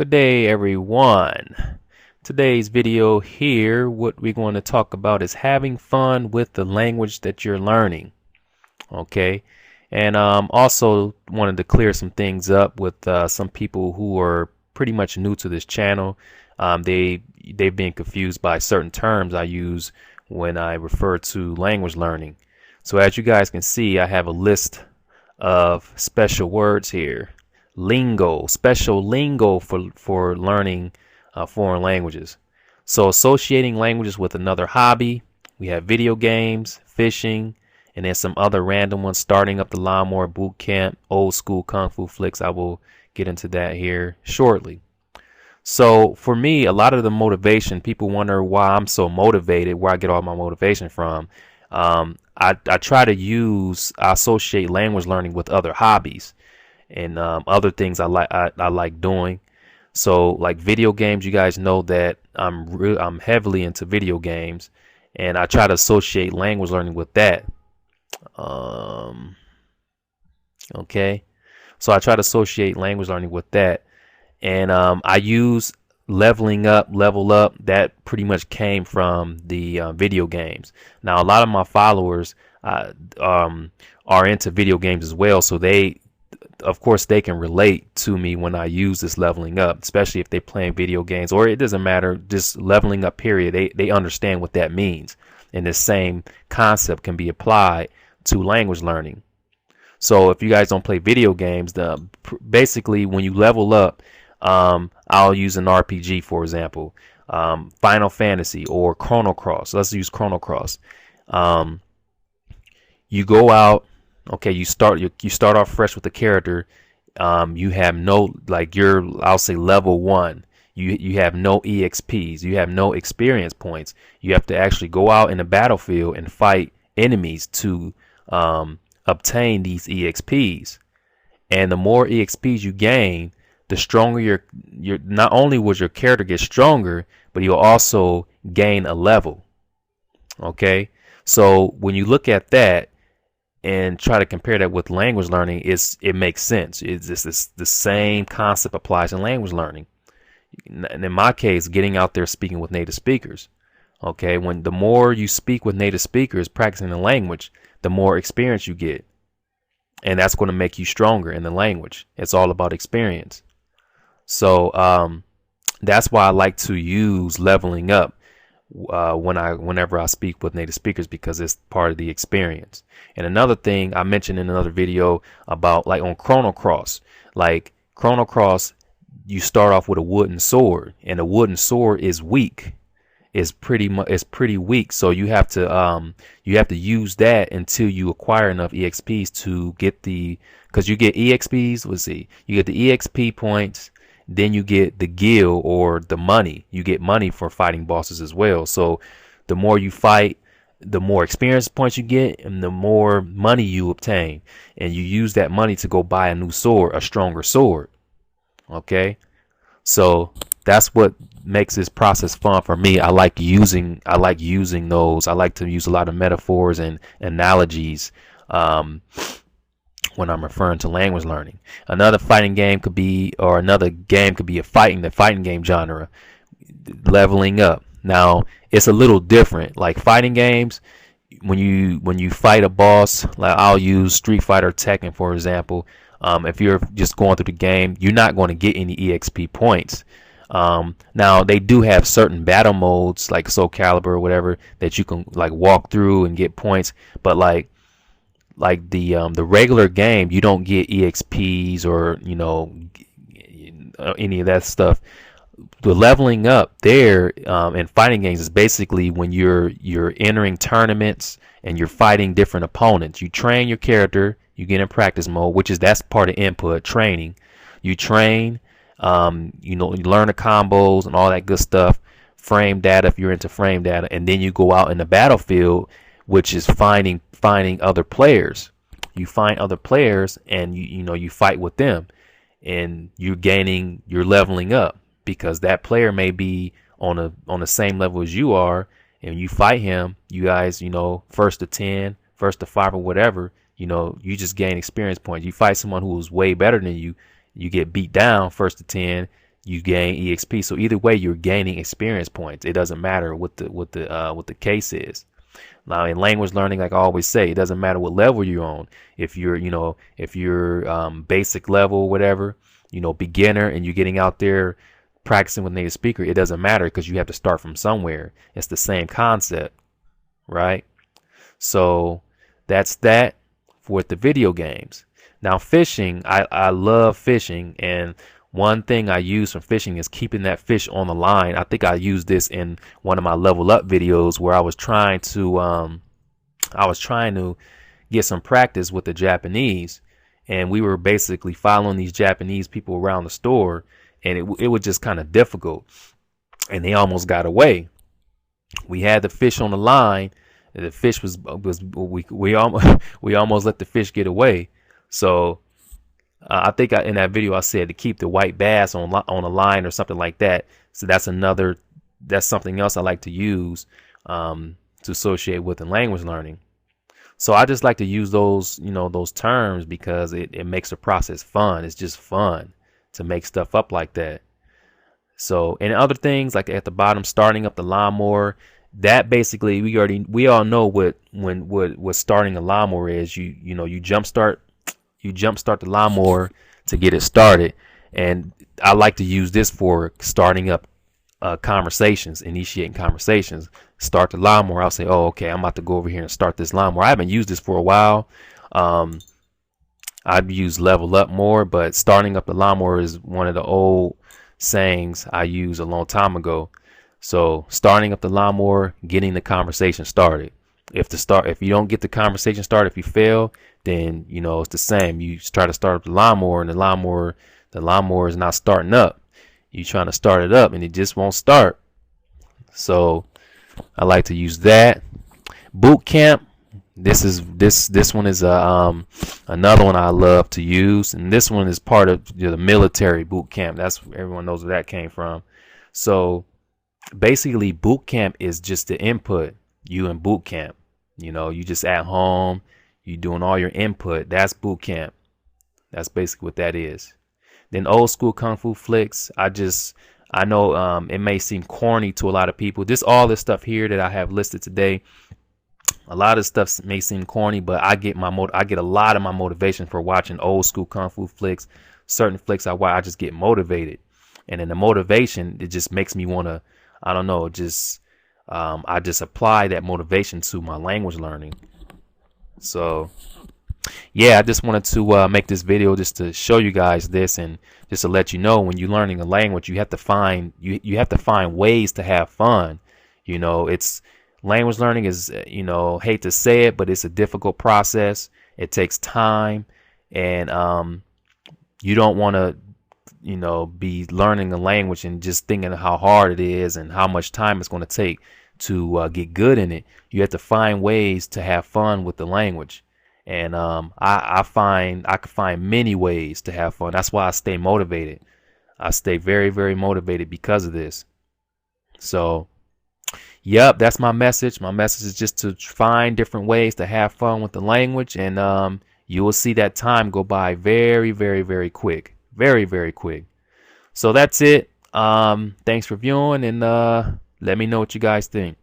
Good day, everyone. Today's video here, what we're going to talk about is having fun with the language that you're learning. Okay, and also wanted to clear some things up with some people who are pretty much new to this channel. They've been confused by certain terms I use when I refer to language learning. So as you guys can see, I have a list of special words here. Lingo, special lingo for learning foreign languages. So associating languages with another hobby, we have video games, fishing, and then some other random ones, starting up the lawnmower boot camp, old school kung fu flicks. I will get into that here shortly. So for me, a lot of the motivation, people wonder why I'm so motivated, where I get all my motivation from. I try to associate language learning with other hobbies and other things I like doing. So like video games, you guys know that I'm heavily into video games, and I try to associate language learning with that. Okay, so I try to associate language learning with that, and I use leveling up, level up. That pretty much came from the video games. Now a lot of my followers are into video games as well, so of course they can relate to me when I use this leveling up, especially if they're playing video games, or it doesn't matter, just leveling up period. They understand what that means, and the same concept can be applied to language learning. So if you guys don't play video games, basically when you level up, I'll use an RPG, for example, Final Fantasy or Chrono Cross. Let's use Chrono Cross. You go out. Okay, you start off fresh with the character. You have no, like, I'll say level 1. You have no EXPs. You have no experience points. You have to actually go out in the battlefield and fight enemies to obtain these EXPs. And the more EXPs you gain, the stronger your not only will your character get stronger, but you'll also gain a level. Okay, so when you look at that and try to compare that with language learning, it makes sense. It's the same concept applies in language learning. And in my case, getting out there speaking with native speakers. Okay, when the more you speak with native speakers, practicing the language, the more experience you get, and that's going to make you stronger in the language. It's all about experience. So that's why I like to use leveling up whenever I speak with native speakers, because it's part of the experience. And another thing I mentioned in another video about, like, on Chrono Cross, you start off with a wooden sword, and a wooden sword is weak. It's pretty weak. So you have to use that until you acquire enough EXPs to get because you get EXPs. Let's see, you get the EXP points. Then you get the gil, or the money. You get money for fighting bosses as well. So the more you fight, the more experience points you get, and the more money you obtain. And you use that money to go buy a new sword, a stronger sword. Okay, so that's what makes this process fun for me. I like using those. I like to use a lot of metaphors and analogies when I'm referring to language learning. Another fighting game could be, or another game could be the fighting game genre, leveling up. Now it's a little different. Like fighting games, when you fight a boss, like I'll use Street Fighter, Tekken, for example. If you're just going through the game, you're not going to get any EXP points. Now they do have certain battle modes like Soul Calibur or whatever that you can like walk through and get points, but like the regular game, you don't get EXPs or any of that stuff. The leveling up there in fighting games is basically when you're entering tournaments and you're fighting different opponents. You train your character, you get in practice mode, that's part of input training. You train, you learn the combos and all that good stuff. Frame data, if you're into frame data, and then you go out in the battlefield, which is finding other players. You find other players and you fight with them, and you're leveling up, because that player may be on the same level as you are, and you fight him. You guys, first to 10, first to 5, or whatever, you just gain experience points. You fight someone who's way better than you, you get beat down first to 10, you gain EXP. So either way, you're gaining experience points. It doesn't matter what the case is. Now in language learning, like I always say, it doesn't matter what level you're on. If you're, if you're basic level, whatever, beginner, and you're getting out there practicing with native speaker, it doesn't matter because you have to start from somewhere. It's the same concept, right? So that's that for the video games. Now fishing, I love fishing, and one thing I use from fishing is keeping that fish on the line. I think I used this in one of my level up videos where I was trying to get some practice with the Japanese, and we were basically following these Japanese people around the store, and it was just kind of difficult, and they almost got away. We had the fish on the line, and the fish was we almost let the fish get away. So I think in that video I said to keep the white bass on a line or something like that. So that's something else I like to use to associate with in language learning. So I just like to use those those terms because it makes the process fun. It's just fun to make stuff up like that. So, and other things like at the bottom, starting up the lawnmower, that basically we all know what starting a lawnmower is. You jumpstart the lawnmower to get it started, and I like to use this for starting up conversations, initiating conversations. Start the lawnmower. I'll say, oh, okay, I'm about to go over here and start this lawnmower. I haven't used this for a while. I've used level up more, but starting up the lawnmower is one of the old sayings I used a long time ago. So starting up the lawnmower, getting the conversation started. If you don't get the conversation started, if you fail, then it's the same. You try to start up the lawnmower, and the lawnmower is not starting up. You trying to start it up, and it just won't start. So I like to use that. Boot camp. This one is another one I love to use, and this one is part of the military boot camp. That's everyone knows where that came from. So basically, boot camp is just the input. You in boot camp. You just at home. You doing all your input. That's boot camp. That's basically what that is. Then old school kung fu flicks. I know it may seem corny to a lot of people. All this stuff here that I have listed today. A lot of stuff may seem corny, but I get a lot of my motivation for watching old school kung fu flicks. Certain flicks I just get motivated, and then the motivation, it just makes me want to, I don't know, I just apply that motivation to my language learning. So yeah, I just wanted to make this video just to show you guys this, and just to let you know, when you're learning a language, you have to find ways to have fun. It's language learning is, hate to say it, but it's a difficult process. It takes time, and you don't want to, be learning a language and just thinking how hard it is and how much time it's going to take to get good in it. You have to find ways to have fun with the language, and I can find many ways to have fun. That's why I stay motivated. I stay very, very motivated because of this. So yep, that's my message. My message is just to find different ways to have fun with the language, and you will see that time go by very, very, very quick. Very, very quick. So that's it. Thanks for viewing, and let me know what you guys think.